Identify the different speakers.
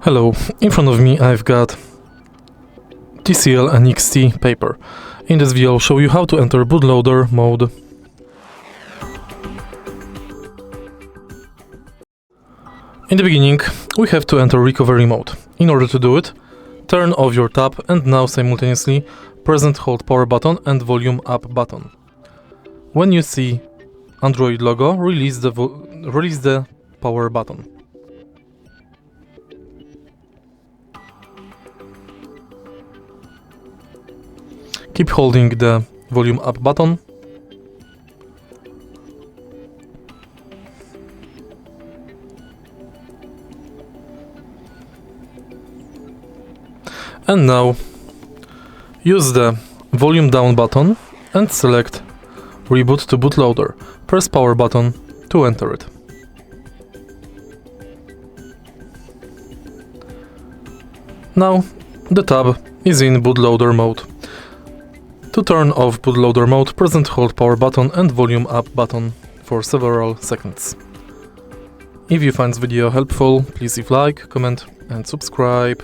Speaker 1: Hello, in front of me I've got TCL NXTpaper. In this video I'll show you how to enter bootloader mode. In the beginning we have to enter recovery mode. In order to do it, turn off your tab and now simultaneously press and hold power button and volume up button. When you see Android logo, release the power button. Keep holding the volume up button. And now use the volume down button and select Reboot to Bootloader. Press power button to enter it. Now the tab is in bootloader mode. To turn off bootloader mode, press and hold power button and volume up button for several seconds. If you find this video helpful, please leave like, comment and subscribe.